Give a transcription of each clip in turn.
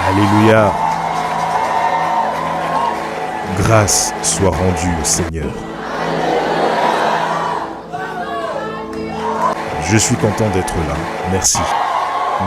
Alléluia. Grâce soit rendue au Seigneur. Je suis content d'être là. Merci.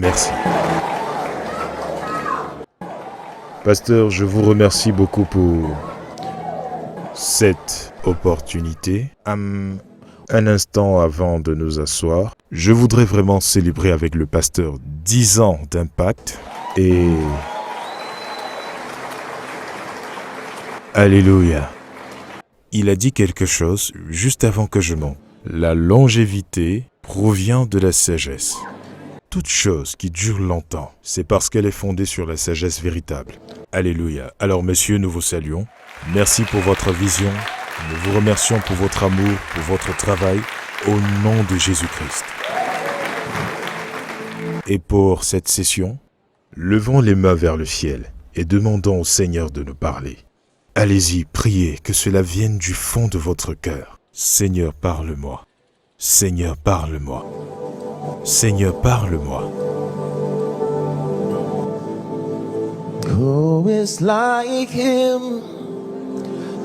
Merci. Pasteur, je vous remercie beaucoup pour cette opportunité. Un instant avant de nous asseoir, je voudrais vraiment célébrer avec le pasteur 10 ans d'impact et... Alléluia. Il a dit quelque chose juste avant que je monte. La longévité provient de la sagesse. Toute chose qui dure longtemps, c'est parce qu'elle est fondée sur la sagesse véritable. Alléluia. Alors messieurs, nous vous saluons. Merci pour votre vision. Nous vous remercions pour votre amour, pour votre travail, au nom de Jésus-Christ. Et pour cette session, levons les mains vers le ciel et demandons au Seigneur de nous parler. Allez-y, priez que cela vienne du fond de votre cœur. Seigneur, parle-moi. Seigneur, parle-moi. Seigneur, parle-moi. Who is like him,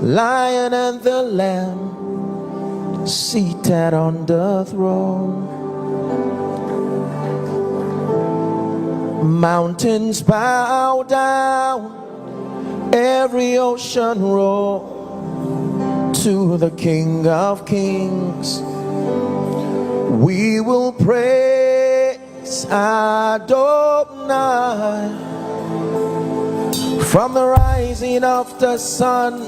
Lion and the Lamb, seated on the throne? Mountains bow down, every ocean roar to the King of Kings. We will praise Adonai from the rising of the sun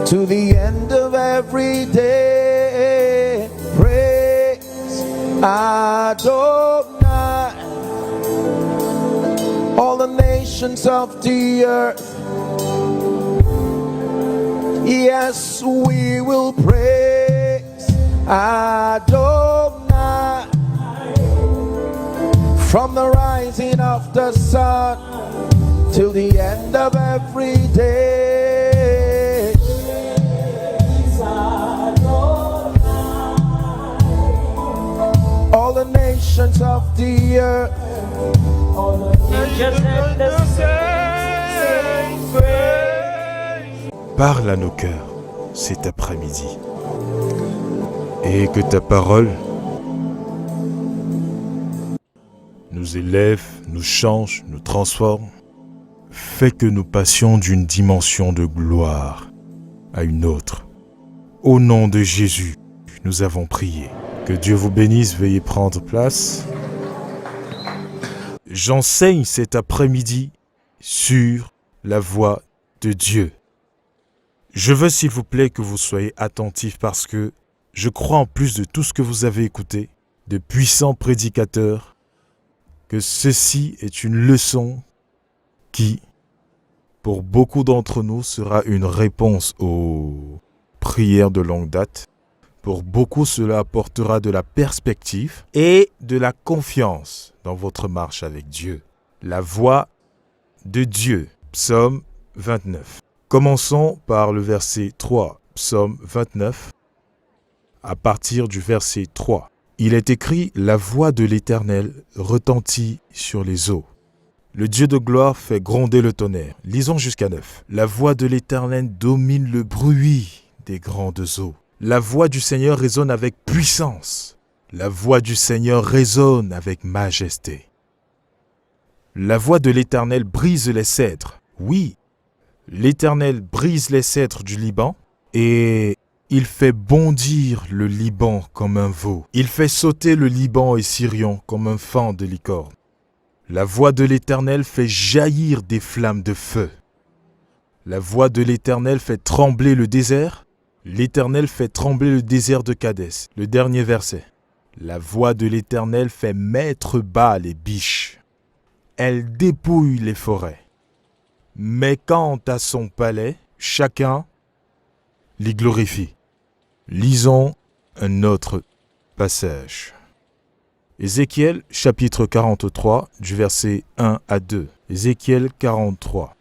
to the end of every day. Praise Adonai. All the nations of the earth, yes, we will praise Adonai from the rising of the sun till the end of every day. All the nations of the earth, Parle à nos cœurs cet après-midi. Et que ta parole nous élève, nous change, nous transforme. Fais que nous passions d'une dimension de gloire à une autre. Au nom de Jésus, nous avons prié. Que Dieu vous bénisse, veuillez prendre place. J'enseigne cet après-midi sur la voix de Dieu. Je veux s'il vous plaît que vous soyez attentifs parce que je crois en plus de tout ce que vous avez écouté, de puissants prédicateurs, que ceci est une leçon qui, pour beaucoup d'entre nous, sera une réponse aux prières de longue date. Pour beaucoup, cela apportera de la perspective et de la confiance dans votre marche avec Dieu. La voix de Dieu, psaume 29. Commençons par le verset 3, psaume 29, à partir du verset 3. Il est écrit « La voix de l'Éternel retentit sur les eaux. Le Dieu de gloire fait gronder le tonnerre. » Lisons jusqu'à 9. « La voix de l'Éternel domine le bruit des grandes eaux. La voix du Seigneur résonne avec puissance. La voix du Seigneur résonne avec majesté. La voix de l'Éternel brise les cèdres. » Oui, l'Éternel brise les cèdres du Liban et il fait bondir le Liban comme un veau. Il fait sauter le Liban et Sirion comme un faon de licorne. La voix de l'Éternel fait jaillir des flammes de feu. La voix de l'Éternel fait trembler le désert. L'Éternel fait trembler le désert de Kadès. Le dernier verset. La voix de l'Éternel fait mettre bas les biches. Elle dépouille les forêts. Mais quant à son palais, chacun les glorifie. Lisons un autre passage. Ézéchiel chapitre 43 du verset 1 à 2. Ézéchiel 43.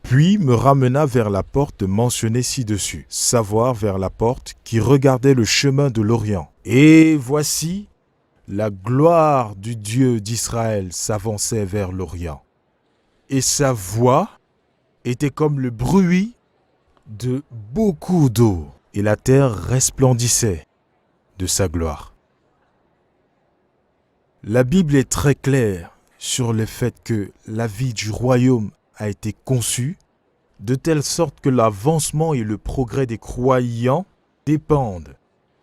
Puis me ramena vers la porte mentionnée ci-dessus, savoir vers la porte qui regardait le chemin de l'Orient. Et voici, la gloire du Dieu d'Israël s'avançait vers l'Orient. Et sa voix était comme le bruit de beaucoup d'eau, et la terre resplendissait de sa gloire. La Bible est très claire sur le fait que la vie du royaume a été conçue de telle sorte que l'avancement et le progrès des croyants dépendent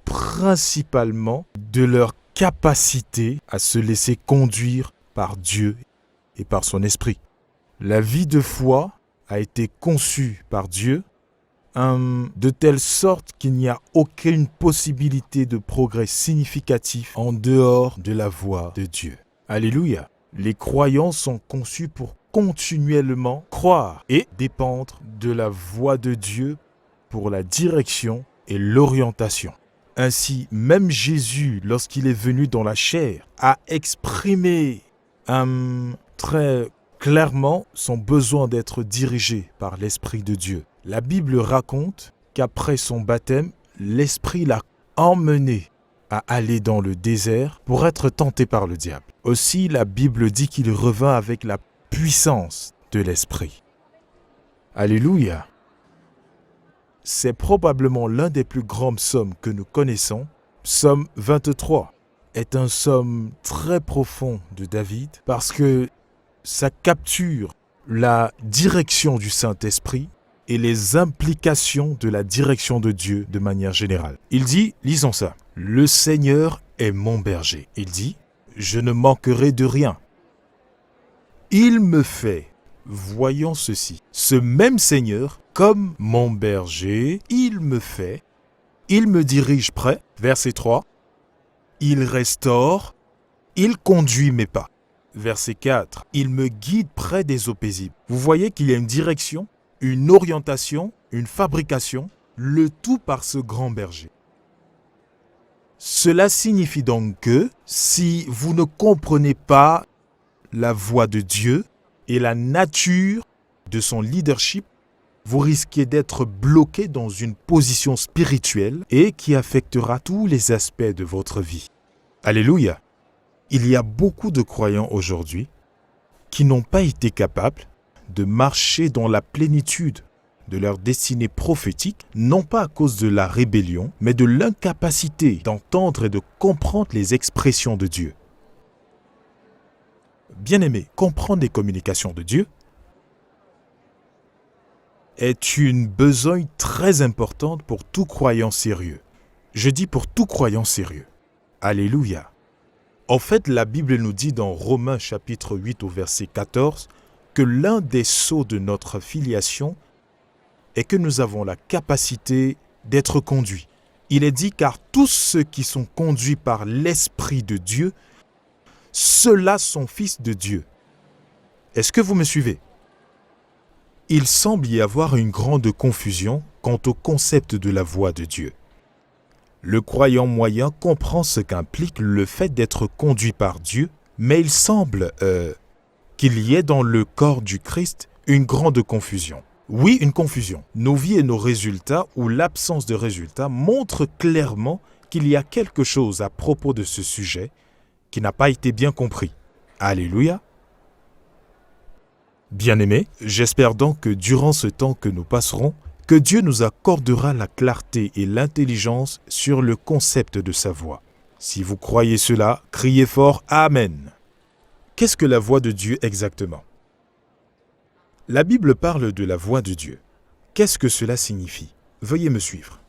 principalement de leur capacité à se laisser conduire par Dieu et par son esprit. La vie de foi a été conçue par Dieu de telle sorte qu'il n'y a aucune possibilité de progrès significatif en dehors de la voie de Dieu. Alléluia. Les croyants sont conçus pour continuellement croire et dépendre de la voie de Dieu pour la direction et l'orientation. Ainsi, même Jésus, lorsqu'il est venu dans la chair, a exprimé très clairement son besoin d'être dirigé par l'Esprit de Dieu. La Bible raconte qu'après son baptême, l'Esprit l'a emmené à aller dans le désert pour être tenté par le diable. Aussi, la Bible dit qu'il revint avec la puissance de l'Esprit. Alléluia. C'est probablement l'un des plus grands psaumes que nous connaissons. Psaume 23 est un psaume très profond de David parce que ça capture la direction du Saint-Esprit et les implications de la direction de Dieu de manière générale. Il dit, lisons ça, « Le Seigneur est mon berger. » Il dit, « Je ne manquerai de rien. Il me fait, voyons ceci, ce même Seigneur, comme mon berger, il me fait, il me dirige près. » Verset 3, « Il restaure, il conduit mes pas. » Verset 4, « Il me guide près des eaux paisibles. » Vous voyez qu'il y a une direction, une orientation, une fabrication, le tout par ce grand berger. Cela signifie donc que si vous ne comprenez pas la voix de Dieu et la nature de son leadership, vous risquez d'être bloqué dans une position spirituelle et qui affectera tous les aspects de votre vie. Alléluia! Il y a beaucoup de croyants aujourd'hui qui n'ont pas été capables de marcher dans la plénitude de leur destinée prophétique, non pas à cause de la rébellion, mais de l'incapacité d'entendre et de comprendre les expressions de Dieu. Bien-aimé, comprendre les communications de Dieu est une besogne très importante pour tout croyant sérieux. Je dis pour tout croyant sérieux. Alléluia. En fait, la Bible nous dit dans Romains chapitre 8 au verset 14 que l'un des sceaux de notre filiation est que nous avons la capacité d'être conduits. Il est dit car tous ceux qui sont conduits par l'Esprit de Dieu, ceux-là sont fils de Dieu. Est-ce que vous me suivez? Il semble y avoir une grande confusion quant au concept de la voix de Dieu. Le croyant moyen comprend ce qu'implique le fait d'être conduit par Dieu, mais il semble qu'il y ait dans le corps du Christ une grande confusion. Oui, une confusion. Nos vies et nos résultats ou l'absence de résultats montrent clairement qu'il y a quelque chose à propos de ce sujet qui n'a pas été bien compris. Alléluia. Bien-aimés, j'espère donc que durant ce temps que nous passerons, que Dieu nous accordera la clarté et l'intelligence sur le concept de sa voix. Si vous croyez cela, criez fort « Amen ». Qu'est-ce que la voix de Dieu exactement? La Bible parle de la voix de Dieu. Qu'est-ce que cela signifie? Veuillez me suivre.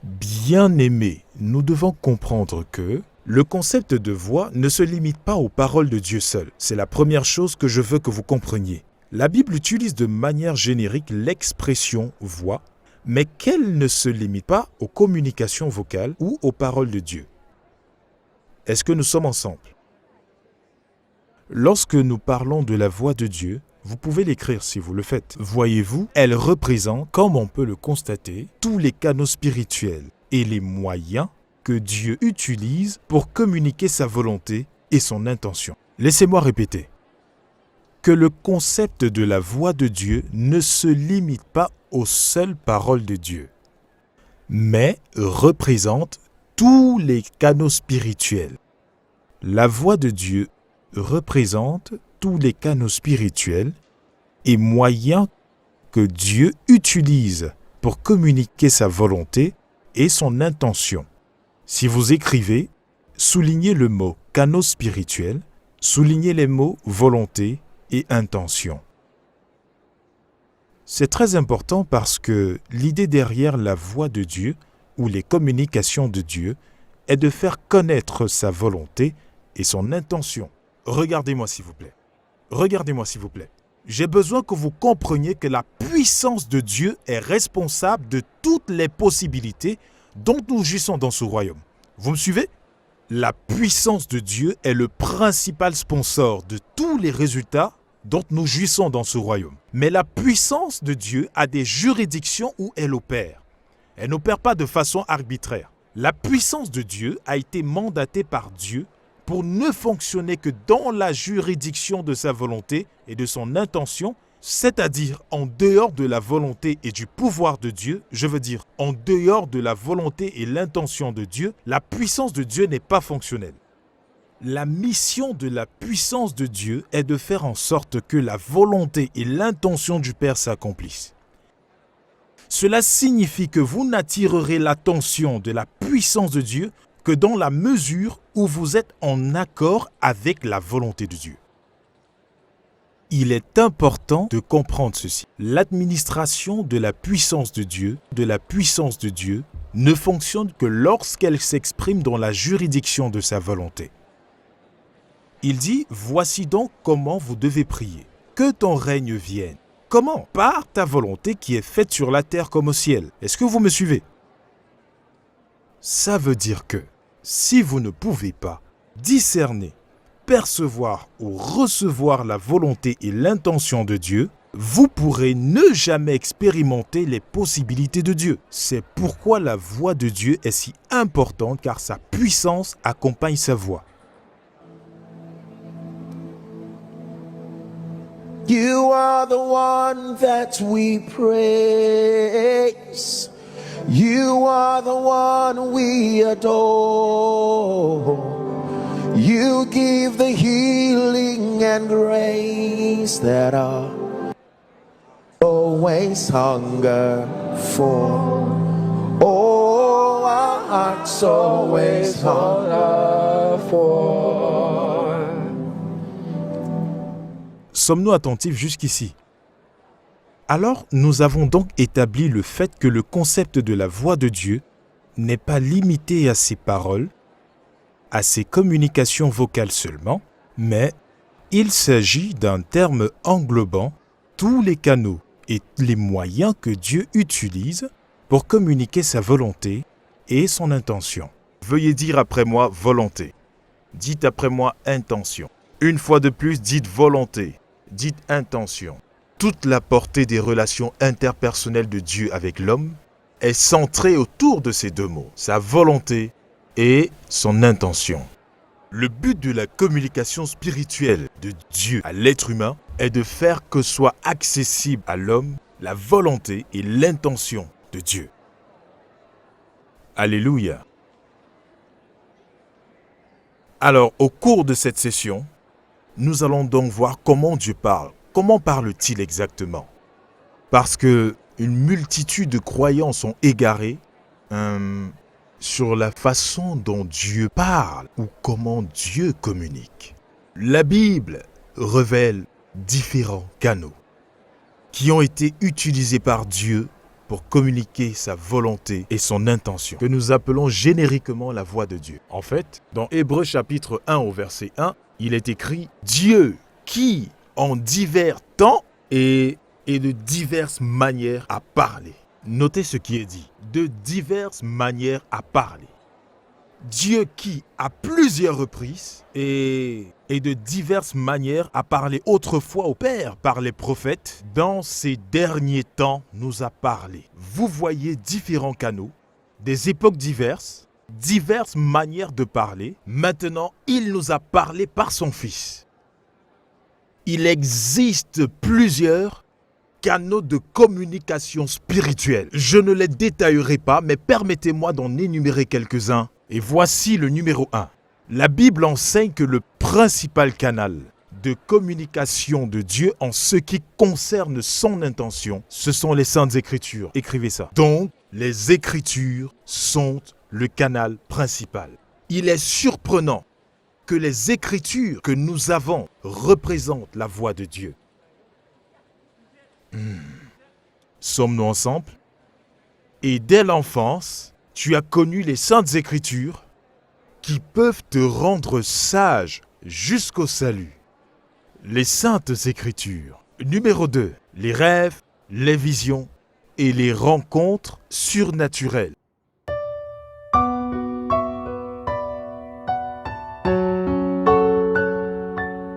Bien-aimés, nous devons comprendre que le concept de voix ne se limite pas aux paroles de Dieu seul. C'est la première chose que je veux que vous compreniez. La Bible utilise de manière générique l'expression « voix », mais qu'elle ne se limite pas aux communications vocales ou aux paroles de Dieu. Est-ce que nous sommes ensemble? Lorsque nous parlons de la voix de Dieu, vous pouvez l'écrire si vous le faites. Voyez-vous, elle représente, comme on peut le constater, tous les canaux spirituels et les moyens que Dieu utilise pour communiquer sa volonté et son intention. Laissez-moi répéter que le concept de la voix de Dieu ne se limite pas aux seules paroles de Dieu, mais représente tous les canaux spirituels La voix de Dieu représente tous les canaux spirituels et moyens que Dieu utilise pour communiquer sa volonté et son intention. Si vous écrivez, soulignez le mot « canaux spirituels », soulignez les mots « volonté » et « intention ». C'est très important parce que l'idée derrière la voix de Dieu ou les communications de Dieu est de faire connaître sa volonté et son intention. Regardez-moi s'il vous plaît. Regardez-moi s'il vous plaît. J'ai besoin que vous compreniez que la puissance de Dieu est responsable de toutes les possibilités dont nous jouissons dans ce royaume. Vous me suivez? La puissance de Dieu est le principal sponsor de tous les résultats dont nous jouissons dans ce royaume. Mais la puissance de Dieu a des juridictions où elle opère. Elle n'opère pas de façon arbitraire. La puissance de Dieu a été mandatée par Dieu pour ne fonctionner que dans la juridiction de sa volonté et de son intention, c'est-à-dire en dehors de la volonté et du pouvoir de Dieu, je veux dire en dehors de la volonté et l'intention de Dieu, la puissance de Dieu n'est pas fonctionnelle. La mission de la puissance de Dieu est de faire en sorte que la volonté et l'intention du Père s'accomplissent. Cela signifie que vous n'attirerez l'attention de la puissance de Dieu que dans la mesure où vous êtes en accord avec la volonté de Dieu. Il est important de comprendre ceci. L'administration de la puissance de Dieu, ne fonctionne que lorsqu'elle s'exprime dans la juridiction de sa volonté. Il dit, voici donc comment vous devez prier. Que ton règne vienne. Comment? Par ta volonté qui est faite sur la terre comme au ciel. Est-ce que vous me suivez? Ça veut dire que si vous ne pouvez pas discerner, percevoir ou recevoir la volonté et l'intention de Dieu, vous pourrez ne jamais expérimenter les possibilités de Dieu. C'est pourquoi la voix de Dieu est si importante, car sa puissance accompagne sa voix. You are the one that we praise. You are the one we adore. You give the healing and grace that I always hunger for. Oh, our hearts always hunger for. Sommes-nous attentifs jusqu'ici? Alors, nous avons donc établi le fait que le concept de la voix de Dieu n'est pas limité à ses paroles, à ses communications vocales seulement, mais il s'agit d'un terme englobant tous les canaux et les moyens que Dieu utilise pour communiquer sa volonté et son intention. Veuillez dire après moi volonté. Dites après moi intention. Une fois de plus, dites volonté. Dites intention. Toute la portée des relations interpersonnelles de Dieu avec l'homme est centrée autour de ces deux mots, sa volonté et son intention. Le but de la communication spirituelle de Dieu à l'être humain est de faire que soit accessible à l'homme la volonté et l'intention de Dieu. Alléluia. Alors, au cours de cette session, nous allons donc voir comment Dieu parle. Comment parle-t-il exactement? Parce que une multitude de croyants sont égarés sur la façon dont Dieu parle ou comment Dieu communique. La Bible révèle différents canaux qui ont été utilisés par Dieu pour communiquer sa volonté et son intention, que nous appelons génériquement la voix de Dieu. En fait, dans Hébreux chapitre 1 au verset 1, il est écrit « Dieu qui, en divers temps et de diverses manières a parlé. » Notez ce qui est dit. De diverses manières a parlé. Dieu qui, à plusieurs reprises et de diverses manières a parlé autrefois au Père par les prophètes, dans ces derniers temps nous a parlé. Vous voyez différents canaux, des époques diverses manières de parler. Maintenant, il nous a parlé par son Fils. Il existe plusieurs canaux de communication spirituelle. Je ne les détaillerai pas, mais permettez-moi d'en énumérer quelques-uns. Et voici le numéro 1. La Bible enseigne que le principal canal de communication de Dieu en ce qui concerne son intention, ce sont les Saintes Écritures. Écrivez ça. Donc, les Écritures sont le canal principal. Il est surprenant que les Écritures que nous avons représentent la voix de Dieu. Sommes-nous ensemble? Et dès l'enfance, tu as connu les Saintes Écritures qui peuvent te rendre sage jusqu'au salut. Les Saintes Écritures. Numéro 2. Les rêves, les visions et les rencontres surnaturelles.